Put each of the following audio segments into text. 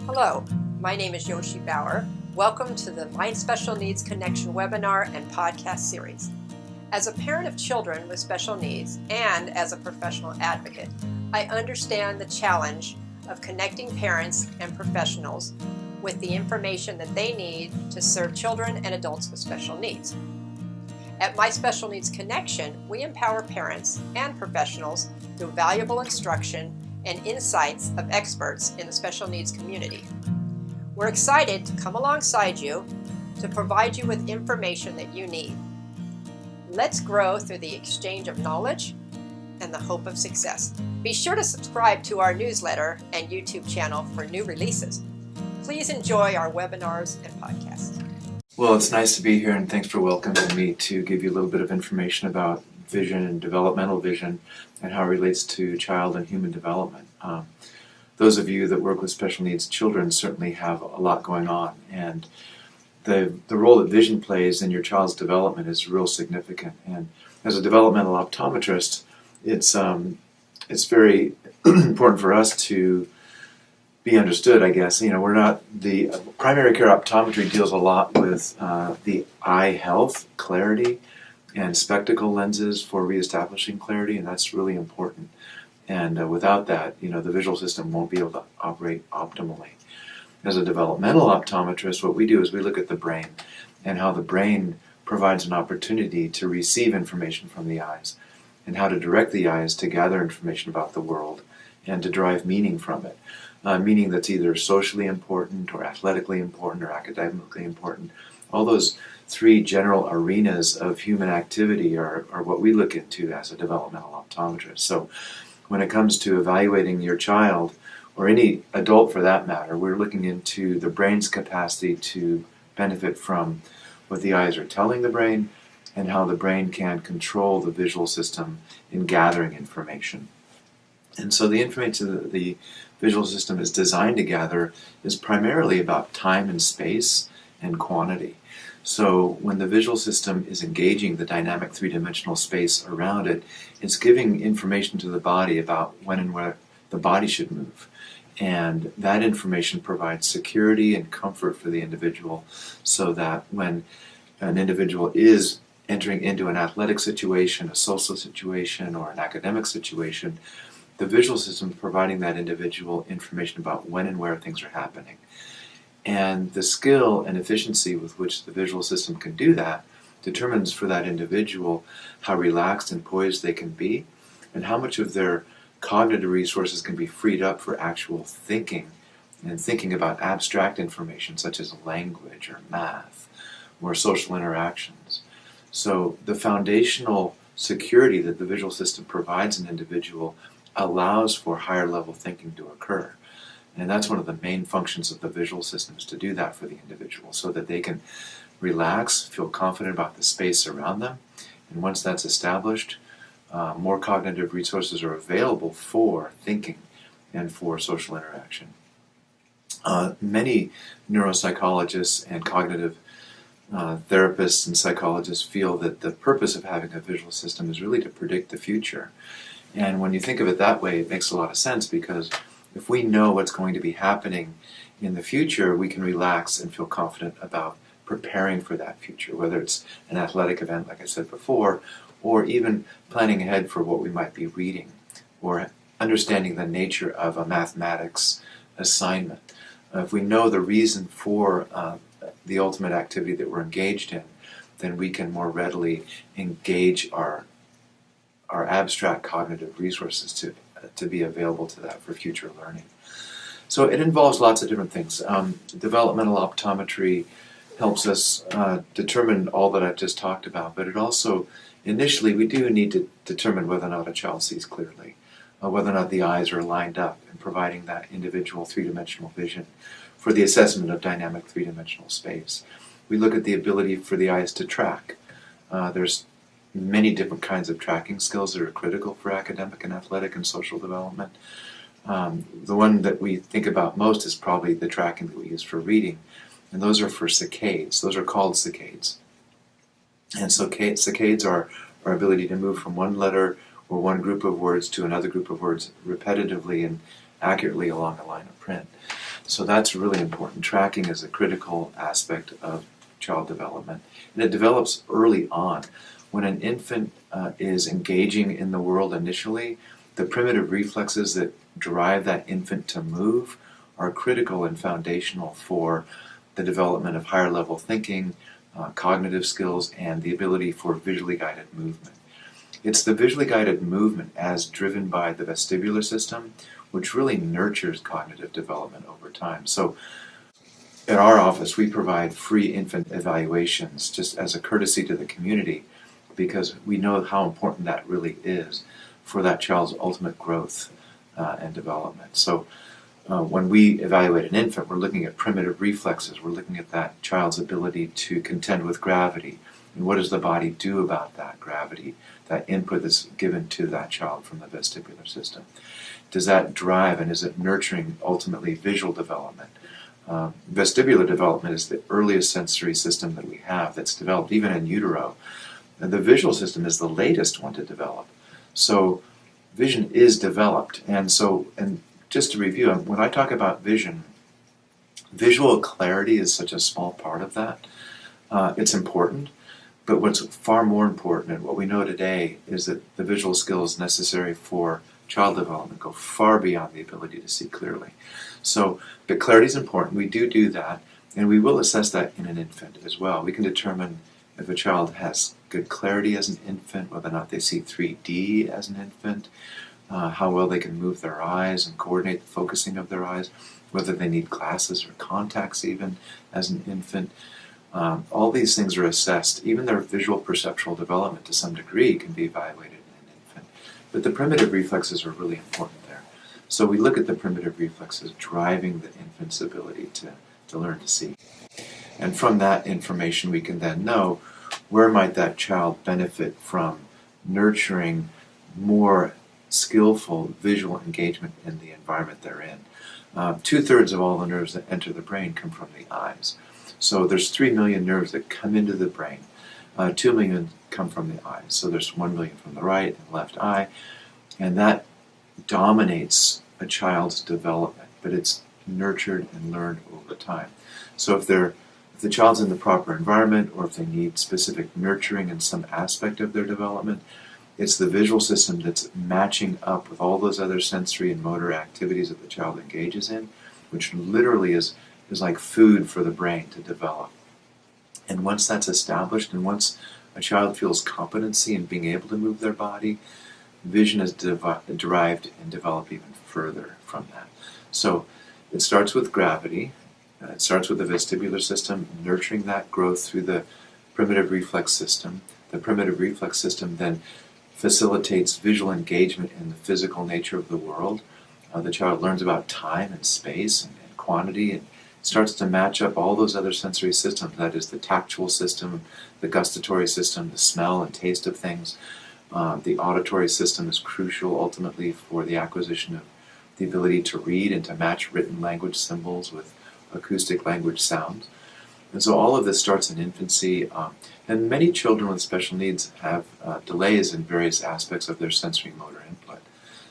Hello, my name is Yoshi Bauer. Welcome to the Mind Special Needs Connection webinar and podcast series. As a parent of children with special needs and as a professional advocate, I understand the challenge of connecting parents and professionals with the information that they need to serve children and adults with special needs. At My Special Needs Connection, we empower parents and professionals through valuable instruction and insights of experts in the special needs community. We're excited to come alongside you to provide you with information that you need. Let's grow through the exchange of knowledge and the hope of success. Be sure to subscribe to our newsletter and YouTube channel for new releases. Please enjoy our webinars and podcasts. Well, it's nice to be here, and thanks for welcoming me to give you a little bit of information about vision and developmental vision and how it relates to child and human development. Those of you that work with special needs children certainly have a lot going on, and the role that vision plays in your child's development is real significant. And as a developmental optometrist, it's very important for us to be understood, I guess. We're not, the primary care optometry deals a lot with the eye health, clarity, and spectacle lenses for reestablishing clarity, and that's really important. And without that, the visual system won't be able to operate optimally. As a developmental optometrist, what we do is we look at the brain and how the brain provides an opportunity to receive information from the eyes and how to direct the eyes to gather information about the world and to derive meaning from it. Meaning that's either socially important or athletically important or academically important. All those three general arenas of human activity are what we look into as a developmental optometrist. So when it comes to evaluating your child, or any adult for that matter, we're looking into the brain's capacity to benefit from what the eyes are telling the brain and how the brain can control the visual system in gathering information. And so the information that the visual system is designed to gather is primarily about time and space and quantity. So when the visual system is engaging the dynamic three-dimensional space around it, it's giving information to the body about when and where the body should move. And that information provides security and comfort for the individual so that when an individual is entering into an athletic situation, a social situation, or an academic situation, the visual system is providing that individual information about when and where things are happening. And the skill and efficiency with which the visual system can do that determines for that individual how relaxed and poised they can be and how much of their cognitive resources can be freed up for actual thinking and thinking about abstract information such as language or math or social interactions. So the foundational security that the visual system provides an individual allows for higher level thinking to occur. And that's one of the main functions of the visual system, is to do that for the individual so that they can relax, feel confident about the space around them. And once that's established, more cognitive resources are available for thinking and for social interaction. Many neuropsychologists and cognitive therapists and psychologists feel that the purpose of having a visual system is really to predict the future. And when you think of it that way, it makes a lot of sense, because if we know what's going to be happening in the future, we can relax and feel confident about preparing for that future, whether it's an athletic event, like I said before, or even planning ahead for what we might be reading, or understanding the nature of a mathematics assignment. If we know the reason for the ultimate activity that we're engaged in, then we can more readily engage our abstract cognitive resources to be available to that for future learning. So it involves lots of different things. Developmental optometry helps us determine all that I've just talked about, but it also, initially, we do need to determine whether or not a child sees clearly, whether or not the eyes are lined up, and providing that individual three-dimensional vision for the assessment of dynamic three-dimensional space. We look at the ability for the eyes to track. There's many different kinds of tracking skills that are critical for academic and athletic and social development. The one that we think about most is probably the tracking that we use for reading, and those are for saccades. Those are called saccades. And so saccades are our ability to move from one letter or one group of words to another group of words repetitively and accurately along a line of print. So that's really important. Tracking is a critical aspect of child development, and it develops early on. When an infant is engaging in the world initially, the primitive reflexes that drive that infant to move are critical and foundational for the development of higher level thinking, cognitive skills, and the ability for visually guided movement. It's the visually guided movement as driven by the vestibular system which really nurtures cognitive development over time. So at our office, we provide free infant evaluations just as a courtesy to the community because we know how important that really is for that child's ultimate growth and development. So when we evaluate an infant, we're looking at primitive reflexes. We're looking at that child's ability to contend with gravity. And what does the body do about that gravity, that input that's given to that child from the vestibular system? Does that drive and is it nurturing ultimately visual development? Vestibular development is the earliest sensory system that we have that's developed even in utero. And the visual system is the latest one to develop. So vision is developed. And just to review, when I talk about vision, visual clarity is such a small part of that. It's important, but what's far more important, and what we know today, is that the visual skills necessary for child development go far beyond the ability to see clearly. So, but clarity is important. We do that, and we will assess that in an infant as well. We can determine if a child has good clarity as an infant, whether or not they see 3D as an infant, how well they can move their eyes and coordinate the focusing of their eyes, whether they need glasses or contacts even as an infant. All these things are assessed. Even their visual perceptual development to some degree can be evaluated in an infant. But the primitive reflexes are really important there. So we look at the primitive reflexes driving the infant's ability to learn to see. And from that information we can then know where might that child benefit from nurturing more skillful visual engagement in the environment they're in. 2/3 of all the nerves that enter the brain come from the eyes. So there's 3 million nerves that come into the brain. 2 million come from the eyes. So there's 1 million from the right and left eye. And that dominates a child's development, but it's nurtured and learned over time. So if the child's in the proper environment, or if they need specific nurturing in some aspect of their development, it's the visual system that's matching up with all those other sensory and motor activities that the child engages in, which literally is like food for the brain to develop. And once that's established, and once a child feels competency in being able to move their body, vision is derived and developed even further from that. So it starts with gravity. It starts with the vestibular system, nurturing that growth through the primitive reflex system. The primitive reflex system then facilitates visual engagement in the physical nature of the world. The child learns about time and space and quantity, and starts to match up all those other sensory systems. That is the tactual system, the gustatory system, the smell and taste of things. The auditory system is crucial ultimately for the acquisition of the ability to read and to match written language symbols with acoustic language sounds. And so all of this starts in infancy, and many children with special needs have delays in various aspects of their sensory motor input.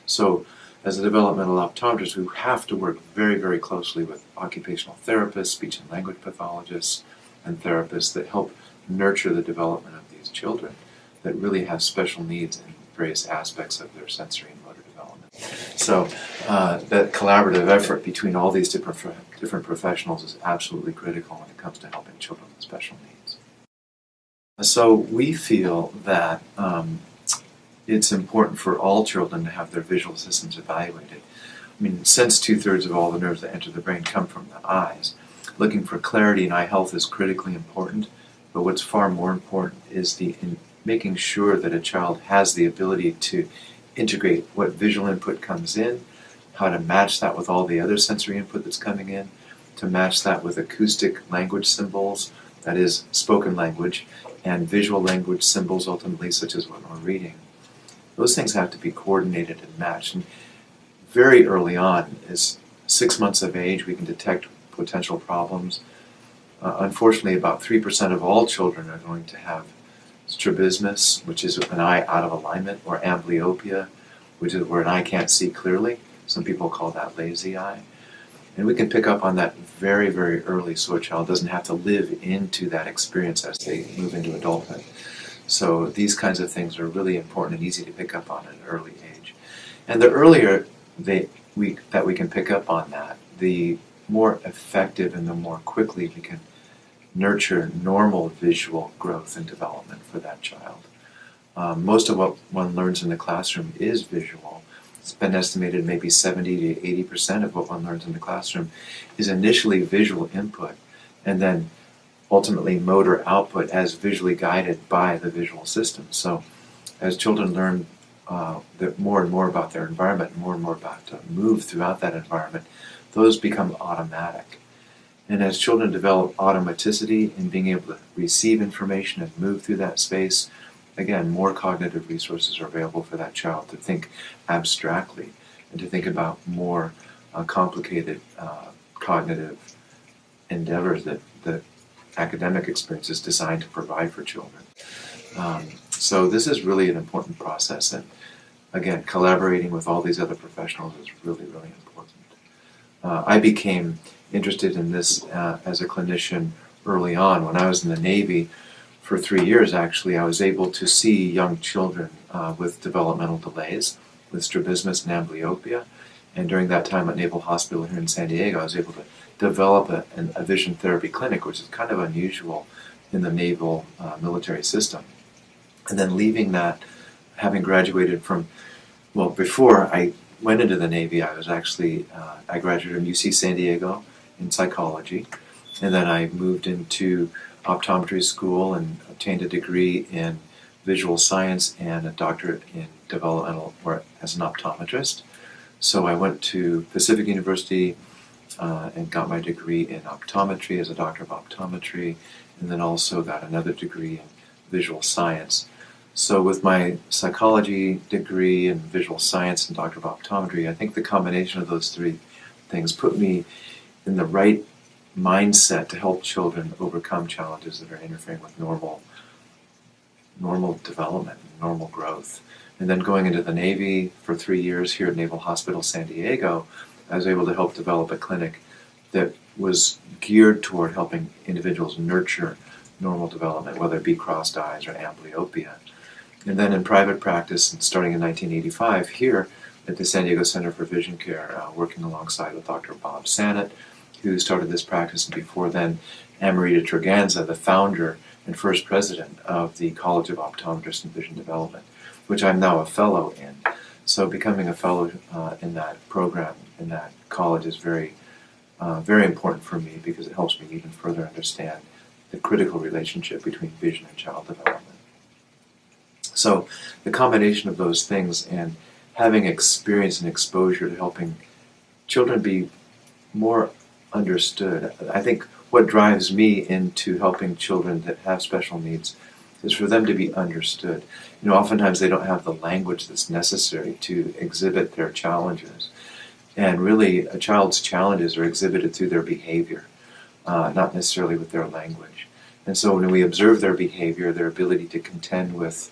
So as a developmental optometrist, we have to work very, very closely with occupational therapists, speech and language pathologists, and therapists that help nurture the development of these children that really have special needs in various aspects of their sensory and motor development. So that collaborative effort between all these different professionals is absolutely critical when it comes to helping children with special needs. So we feel that it's important for all children to have their visual systems evaluated. I mean, since 2/3 of all the nerves that enter the brain come from the eyes, looking for clarity in eye health is critically important, but what's far more important is making sure that a child has the ability to integrate what visual input comes in, how to match that with all the other sensory input that's coming in, to match that with acoustic language symbols, that is spoken language, and visual language symbols ultimately, such as what we're reading. Those things have to be coordinated and matched. And very early on, as 6 months of age, we can detect potential problems. Unfortunately, about 3% of all children are going to have strabismus, which is an eye out of alignment, or amblyopia, which is where an eye can't see clearly. Some people call that lazy eye. And we can pick up on that very, very early so a child doesn't have to live into that experience as they move into adulthood. So these kinds of things are really important and easy to pick up on at an early age. And the earlier that we can pick up on that, the more effective and the more quickly we can nurture normal visual growth and development for that child. Most of what one learns in the classroom is visual. It's been estimated maybe 70 to 80% of what one learns in the classroom is initially visual input and then ultimately motor output as visually guided by the visual system. So as children learn more and more about their environment, more and more about to move throughout that environment, those become automatic. And as children develop automaticity in being able to receive information and move through that space, again, more cognitive resources are available for that child to think abstractly and to think about more complicated cognitive endeavors that the academic experience is designed to provide for children. So this is really an important process, and again, collaborating with all these other professionals is really, really important. I became interested in this as a clinician early on. When I was in the Navy for 3 years, actually, I was able to see young children with developmental delays, with strabismus and amblyopia. And during that time at Naval Hospital here in San Diego, I was able to develop a vision therapy clinic, which is kind of unusual in the naval military system. And then leaving that, having graduated from, well, before I went into the Navy, I was actually, I graduated from UC San Diego in psychology, and then I moved into optometry school and obtained a degree in visual science and a doctorate in developmental work as an optometrist. So I went to Pacific University and got my degree in optometry as a doctor of optometry, and then also got another degree in visual science. So with my psychology degree in visual science and doctor of optometry, I think the combination of those three things put me in the right mindset to help children overcome challenges that are interfering with normal development, normal growth. And then going into the Navy for 3 years here at Naval Hospital San Diego, I was able to help develop a clinic that was geared toward helping individuals nurture normal development, whether it be crossed eyes or amblyopia. And then in private practice, starting in 1985, here at the San Diego Center for Vision Care, working alongside with Dr. Bob Sannett, who started this practice, and before then, Amarita Treganza, the founder and first president of the College of Optometrists and Vision Development, which I'm now a fellow in. So becoming a fellow in that program, in that college, is very, very important for me because it helps me even further understand the critical relationship between vision and child development. So the combination of those things and having experience and exposure to helping children be more understood. I think what drives me into helping children that have special needs is for them to be understood. You know, oftentimes they don't have the language that's necessary to exhibit their challenges. And really, a child's challenges are exhibited through their behavior, not necessarily with their language. And so when we observe their behavior, their ability to contend with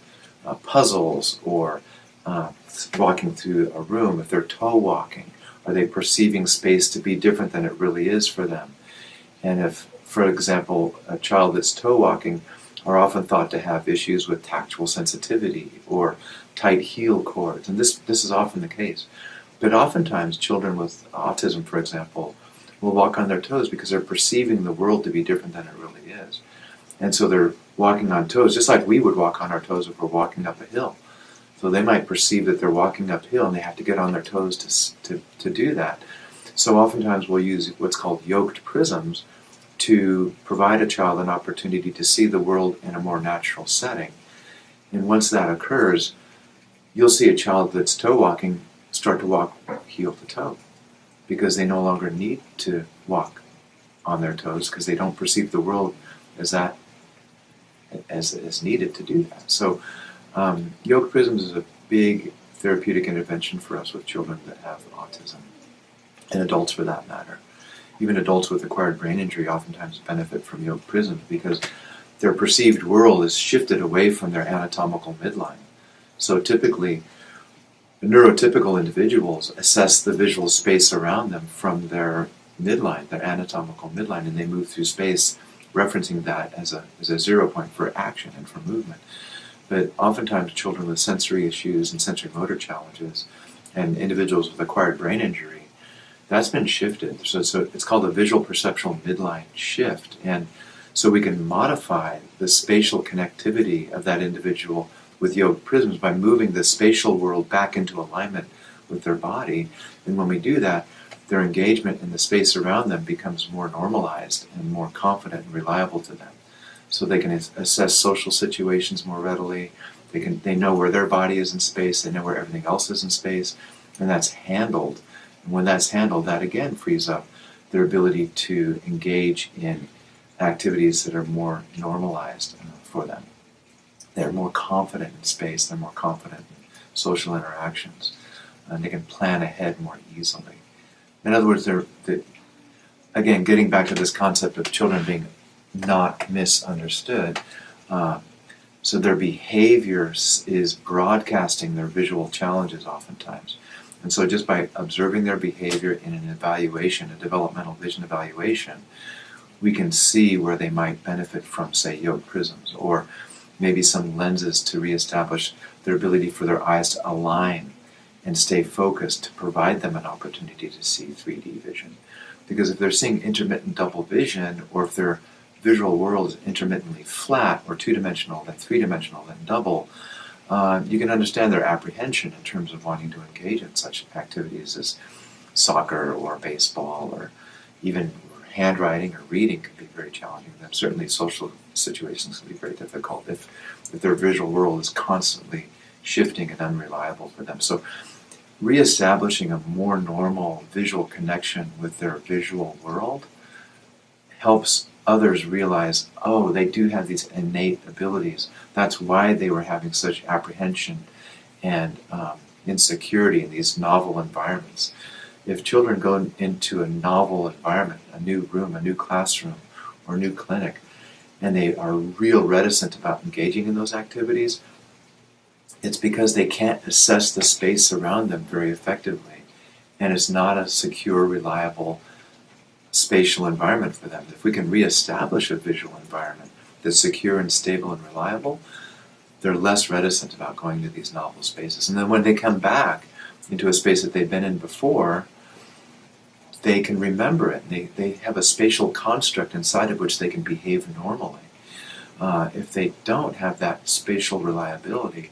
puzzles or walking through a room, if they're toe walking, are they perceiving space to be different than it really is for them? And if, for example, a child that's toe walking are often thought to have issues with tactual sensitivity or tight heel cords, and this is often the case. But oftentimes children with autism, for example, will walk on their toes because they're perceiving the world to be different than it really is. And so they're walking on toes, just like we would walk on our toes if we're walking up a hill. So they might perceive that they're walking uphill and they have to get on their toes to do that. So oftentimes we'll use what's called yoked prisms to provide a child an opportunity to see the world in a more natural setting. And once that occurs, you'll see a child that's toe walking start to walk heel to toe because they no longer need to walk on their toes because they don't perceive the world as needed to do that. So yoked prisms is a big therapeutic intervention for us with children that have autism, and adults for that matter. Even adults with acquired brain injury oftentimes benefit from yoked prisms because their perceived world is shifted away from their anatomical midline. So typically, neurotypical individuals assess the visual space around them from their midline, their anatomical midline, and they move through space, referencing that as a 0 point for action and for movement. But oftentimes children with sensory issues and sensory motor challenges and individuals with acquired brain injury, that's been shifted. So it's called a visual perceptual midline shift. And so we can modify the spatial connectivity of that individual with yoga prisms by moving the spatial world back into alignment with their body. And when we do that, their engagement in the space around them becomes more normalized and more confident and reliable to them. So they can assess social situations more readily. They know where their body is in space. They know where everything else is in space, and that's handled. And when that's handled, that again frees up their ability to engage in activities that are more normalized for them. They're more confident in space. They're more confident in social interactions, and they can plan ahead more easily. In other words, again, getting back to this concept of children being not misunderstood. So their behavior is broadcasting their visual challenges oftentimes. And so just by observing their behavior in an evaluation, a developmental vision evaluation, we can see where they might benefit from, say, yoga prisms, or maybe some lenses to reestablish their ability for their eyes to align and stay focused to provide them an opportunity to see 3D vision. Because if they're seeing intermittent double vision, or if their visual world is intermittently flat or two-dimensional, then three-dimensional, then double, you can understand their apprehension in terms of wanting to engage in such activities as soccer or baseball, or even handwriting or reading can be very challenging for them. Certainly social situations can be very difficult if their visual world is constantly shifting and unreliable for them. So reestablishing a more normal visual connection with their visual world helps others realize, oh, they do have these innate abilities. That's why they were having such apprehension and insecurity in these novel environments. If children go into a novel environment, a new room, a new classroom, or a new clinic, and they are real reticent about engaging in those activities, it's because they can't assess the space around them very effectively, and it's not a secure, reliable spatial environment for them. If we can reestablish a visual environment that's secure and stable and reliable, they're less reticent about going to these novel spaces. And then when they come back into a space that they've been in before, they can remember it. They have a spatial construct inside of which they can behave normally. If they don't have that spatial reliability,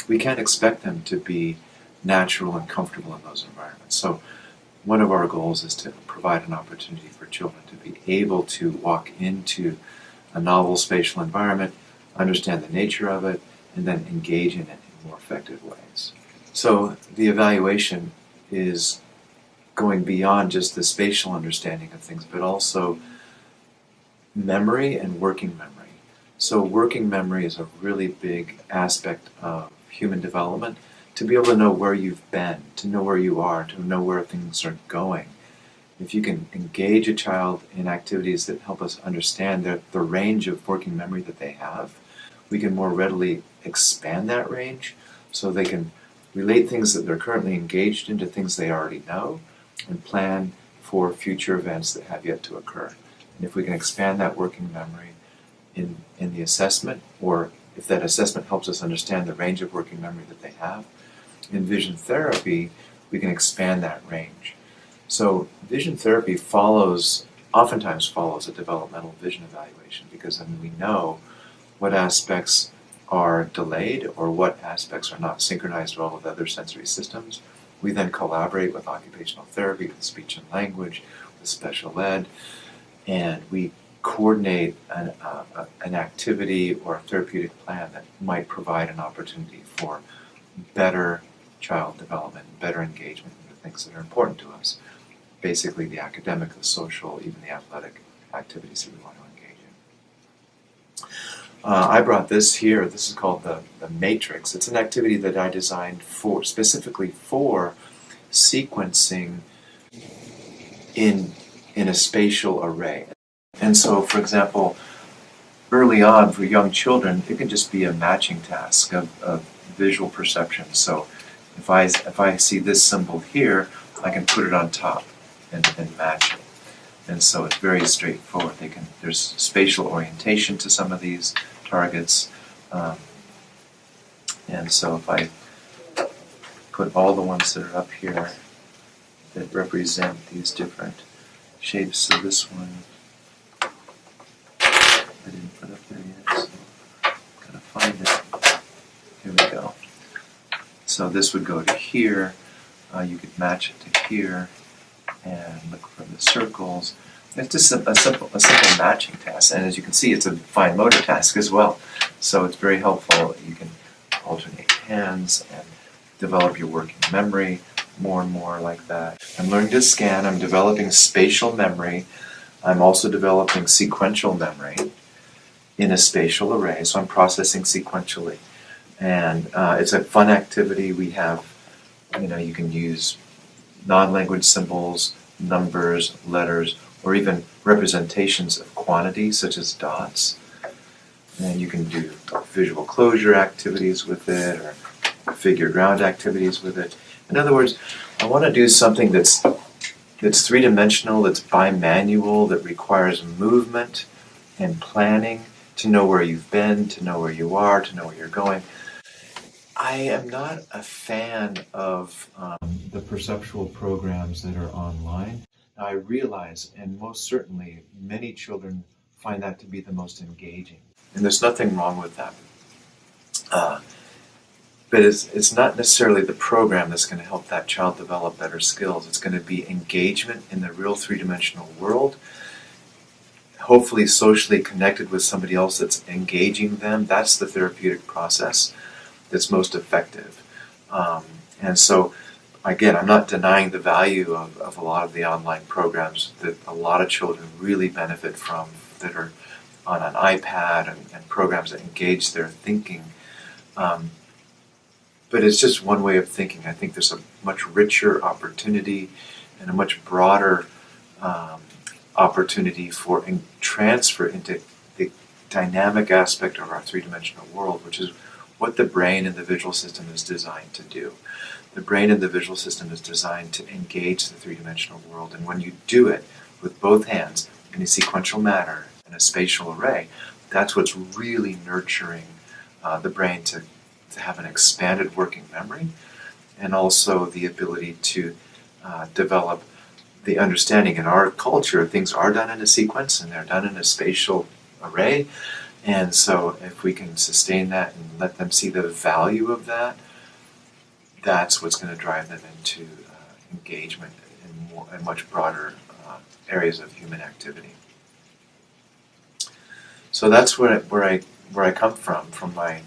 we can't expect them to be natural and comfortable in those environments. So one of our goals is to provide an opportunity for children to be able to walk into a novel spatial environment, understand the nature of it, and then engage in it in more effective ways. So the evaluation is going beyond just the spatial understanding of things, but also memory and working memory. So working memory is a really big aspect of human development, to be able to know where you've been, to know where you are, to know where things are going. If you can engage a child in activities that help us understand the range of working memory that they have, we can more readily expand that range so they can relate things that they're currently engaged in to things they already know and plan for future events that have yet to occur. And if we can expand that working memory in the assessment, or if that assessment helps us understand the range of working memory that they have, in vision therapy, we can expand that range. So vision therapy oftentimes follows a developmental vision evaluation, because then we know what aspects are delayed or what aspects are not synchronized well with other sensory systems. We then collaborate with occupational therapy, with speech and language, with special ed, and we coordinate an activity or a therapeutic plan that might provide an opportunity for better child development, better engagement in the things that are important to us. Basically the academic, the social, even the athletic activities that we want to engage in. I brought this here. This is called the Matrix. It's an activity that I designed specifically for sequencing in a spatial array. And so, for example, early on for young children, it can just be a matching task of visual perception. So if I see this symbol here, I can put it on top and match it. And so it's very straightforward. There's spatial orientation to some of these targets. And so if I put all the ones that are up here that represent these different shapes, so this one I didn't put up there yet, so I'm going to find it. Here we go. So this would go to here. You could match it to here and look for the circles. It's just a simple matching task, and as you can see, it's a fine motor task as well. So it's very helpful. You can alternate hands and develop your working memory more and more like that. I'm learning to scan. I'm developing spatial memory. I'm also developing sequential memory in a spatial array, so I'm processing sequentially. And it's a fun activity. We have, you can use non-language symbols, numbers, letters, or even representations of quantities such as dots. And you can do visual closure activities with it, or figure ground activities with it. In other words, I want to do something that's three-dimensional, that's bimanual, that requires movement and planning to know where you've been, to know where you are, to know where you're going. I am not a fan of the perceptual programs that are online. Now, I realize, and most certainly, many children find that to be the most engaging. And there's nothing wrong with that. But it's not necessarily the program that's going to help that child develop better skills. It's going to be engagement in the real three-dimensional world, hopefully socially connected with somebody else that's engaging them. That's the therapeutic process that's most effective. And so, again, I'm not denying the value of a lot of the online programs that a lot of children really benefit from, that are on an iPad and programs that engage their thinking. But it's just one way of thinking. I think there's a much richer opportunity and a much broader opportunity for transfer into the dynamic aspect of our three-dimensional world, which is what the brain and the visual system is designed to do. The brain and the visual system is designed to engage the three-dimensional world, and when you do it with both hands in a sequential manner, in a spatial array, that's what's really nurturing the brain to have an expanded working memory, and also the ability to develop the understanding. In our culture, things are done in a sequence and they're done in a spatial array, and so if we can sustain that and let them see the value of that, that's what's going to drive them into engagement in much broader areas of human activity. So that's where I come from my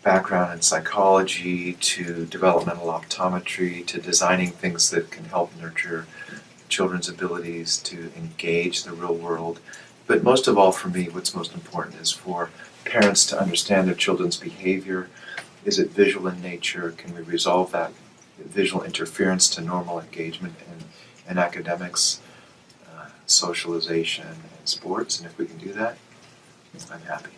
background in psychology, to developmental optometry, to designing things that can help nurture children's abilities to engage the real world. But most of all, for me, what's most important is for parents to understand their children's behavior. Is it visual in nature? Can we resolve that visual interference to normal engagement in academics, socialization, and sports? And if we can do that, I'm happy.